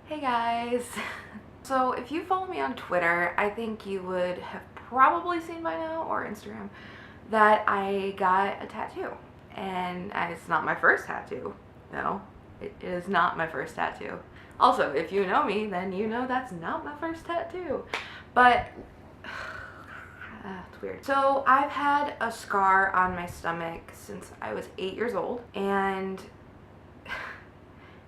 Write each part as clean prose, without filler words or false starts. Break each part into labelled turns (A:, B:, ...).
A: Hey guys! So if you follow me on Twitter, I think you would have probably seen by now, or Instagram, that I got a tattoo. And it's not my first tattoo. No, it is not my first tattoo. Also, if you know me, then you know that's not my first tattoo. But it's weird. So I've had a scar on my stomach since I was 8 years old, and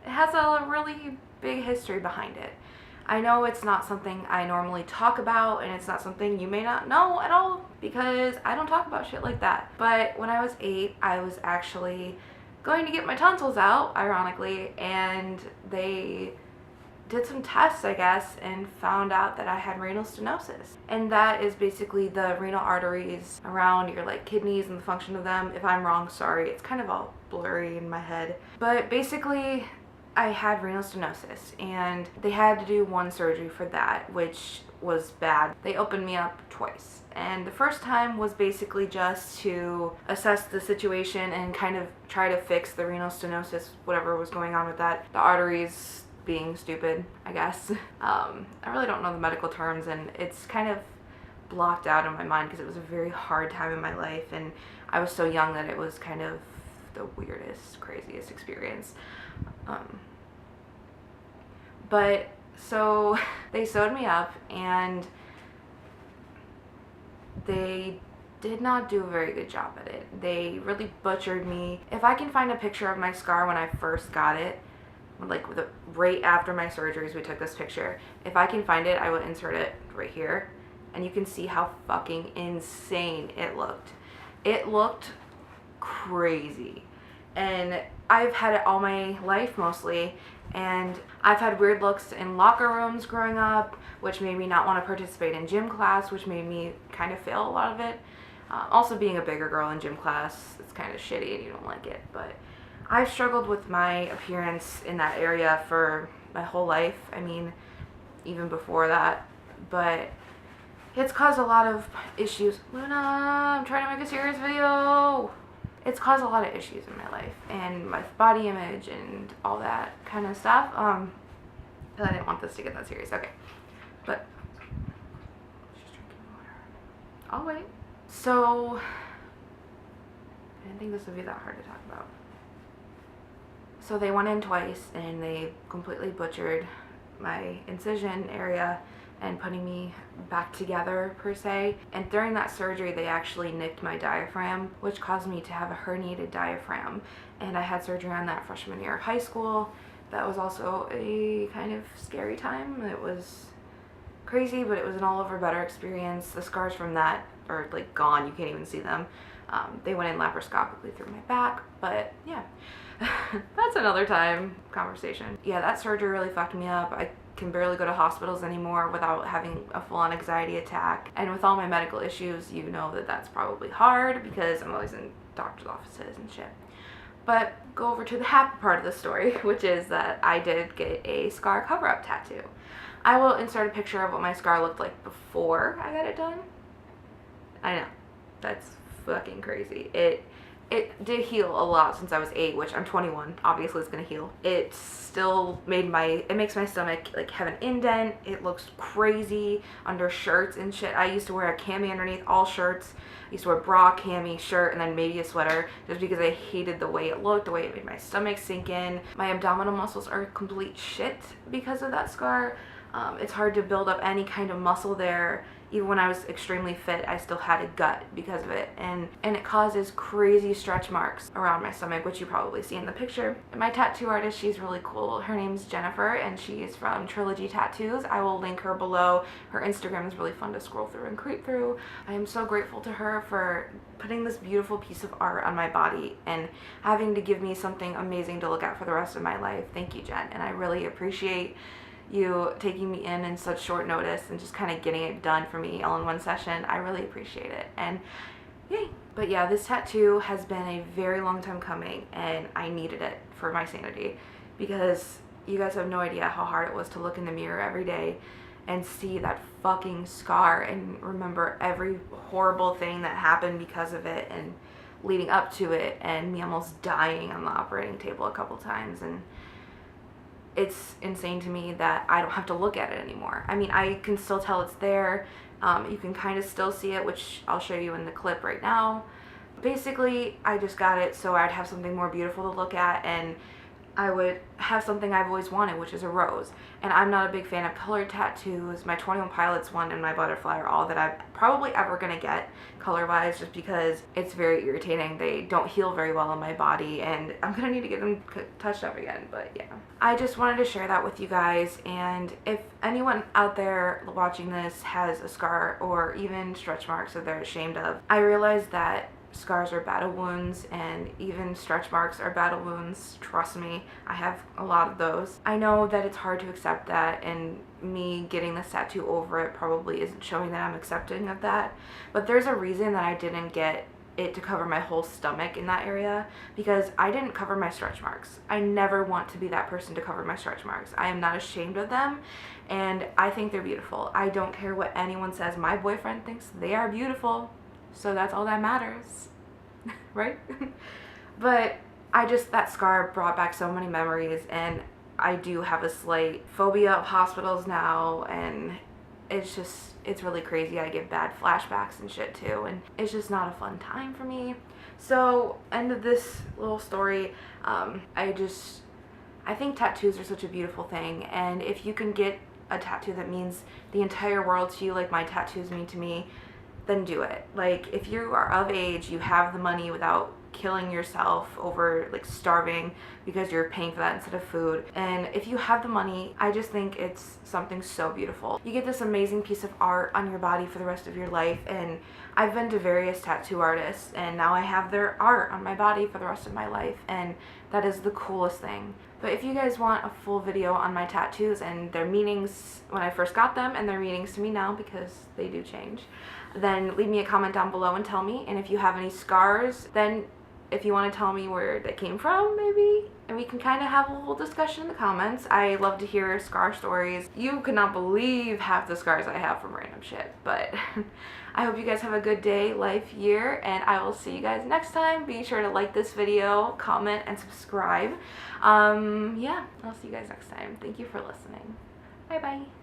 A: it has a really big history behind it. I know it's not something I normally talk about, and it's not something you may not know at all because I don't talk about shit like that. But when I was 8, I was actually going to get my tonsils out, ironically, and they did some tests, I guess, and found out that I had renal stenosis. And that is basically the renal arteries around your kidneys and the function of them. If I'm wrong, sorry, it's kind of all blurry in my head. But basically, I had renal stenosis, and they had to do one surgery for that, which was bad. They opened me up twice, and the first time was basically just to assess the situation and kind of try to fix the renal stenosis, whatever was going on with that. The arteries being stupid, I guess. I really don't know the medical terms, and it's kind of blocked out in my mind because it was a very hard time in my life, and I was so young that it was kind of the weirdest, craziest experience. But so they sewed me up, and they did not do a very good job at it. They really butchered me. If I can find a picture of my scar when I first got it, right after my surgeries, we took this picture. If I can find it, I will insert it right here, and you can see how fucking insane it looked. It looked crazy. And I've had it all my life mostly, and I've had weird looks in locker rooms growing up, which made me not want to participate in gym class, which made me kind of fail a lot of it. Also, being a bigger girl in gym class, it's kind of shitty and you don't like it. But I've struggled with my appearance in that area for my whole life. I mean, even before that. But it's caused a lot of issues. Luna, I'm trying to make a serious video. It's caused a lot of issues in my life and my body image and all that kind of stuff. I didn't want this to get that serious. Okay, but just drinking water. I'll wait. So I didn't think this would be that hard to talk about. So they went in twice, and they completely butchered my incision area and putting me back together, per se. And during that surgery, they actually nicked my diaphragm, which caused me to have a herniated diaphragm. And I had surgery on that freshman year of high school. That was also a kind of scary time. It was crazy, but it was an all-over better experience. The scars from that are gone. You can't even see them. They went in laparoscopically through my back, but yeah. That's another time conversation. Yeah, that surgery really fucked me up. I can barely go to hospitals anymore without having a full-on anxiety attack. And with all my medical issues, you know that that's probably hard because I'm always in doctor's offices and shit. But go over to the happy part of the story, which is that I did get a scar cover-up tattoo. I will insert a picture of what my scar looked like before I got it done. I know, that's fucking crazy. It did heal a lot since I was 8, which I'm 21. Obviously, it's gonna heal. It still it makes my stomach have an indent. It looks crazy under shirts and shit. I used to wear a cami underneath all shirts. I used to wear bra, cami, shirt, and then maybe a sweater just because I hated the way it looked, the way it made my stomach sink in. My abdominal muscles are complete shit because of that scar. It's hard to build up any kind of muscle there. Even when I was extremely fit, I still had a gut because of it. And it causes crazy stretch marks around my stomach, which you probably see in the picture. My tattoo artist, she's really cool. Her name's Jennifer, and she is from Trilogy Tattoos. I will link her below. Her Instagram is really fun to scroll through and creep through. I am so grateful to her for putting this beautiful piece of art on my body and having to give me something amazing to look at for the rest of my life. Thank you, Jen, and I really appreciate you taking me in such short notice and just kind of getting it done for me all in one session. I really appreciate it, and yay. But yeah, this tattoo has been a very long time coming, and I needed it for my sanity because you guys have no idea how hard it was to look in the mirror every day and see that fucking scar and remember every horrible thing that happened because of it and leading up to it, and me almost dying on the operating table a couple times. And it's insane to me that I don't have to look at it anymore. I mean, I can still tell it's there. You can kind of still see it, which I'll show you in the clip right now. Basically, I just got it so I'd have something more beautiful to look at, and I would have something I've always wanted, which is a rose. And I'm not a big fan of colored tattoos. My 21 Pilots one and my butterfly are all that I'm probably ever gonna get color-wise, just because it's very irritating. They don't heal very well on my body, and I'm gonna need to get them touched up again, but yeah. I just wanted to share that with you guys, and if anyone out there watching this has a scar or even stretch marks that they're ashamed of, I realize that scars are battle wounds, and even stretch marks are battle wounds. Trust me, I have a lot of those. I know that it's hard to accept that, and me getting this tattoo over it probably isn't showing that I'm accepting of that, but there's a reason that I didn't get it to cover my whole stomach in that area, because I didn't cover my stretch marks. I never want to be that person to cover my stretch marks. I am not ashamed of them, and I think they're beautiful. I don't care what anyone says. My boyfriend thinks they are beautiful, so that's all that matters, right? But that scar brought back so many memories, and I do have a slight phobia of hospitals now, and it's really crazy. I get bad flashbacks and shit too, and it's just not a fun time for me. So, end of this little story. I think tattoos are such a beautiful thing, and if you can get a tattoo that means the entire world to you, like my tattoos mean to me, then do it. Like, if you are of age, you have the money without killing yourself over like starving because you're paying for that instead of food, and if you have the money, I just think it's something so beautiful. You get this amazing piece of art on your body for the rest of your life, and I've been to various tattoo artists, and now I have their art on my body for the rest of my life, and that is the coolest thing. But if you guys want a full video on my tattoos and their meanings when I first got them and their meanings to me now, because they do change, then leave me a comment down below and tell me. And if you have any scars, then if you want to tell me where they came from, maybe, and we can kind of have a little discussion in the comments. I love to hear scar stories. You could not believe half the scars I have from random shit, but I hope you guys have a good day, life, year, and I will see you guys next time. Be sure to like this video, comment, and subscribe. Yeah, I'll see you guys next time. Thank you for listening. Bye bye.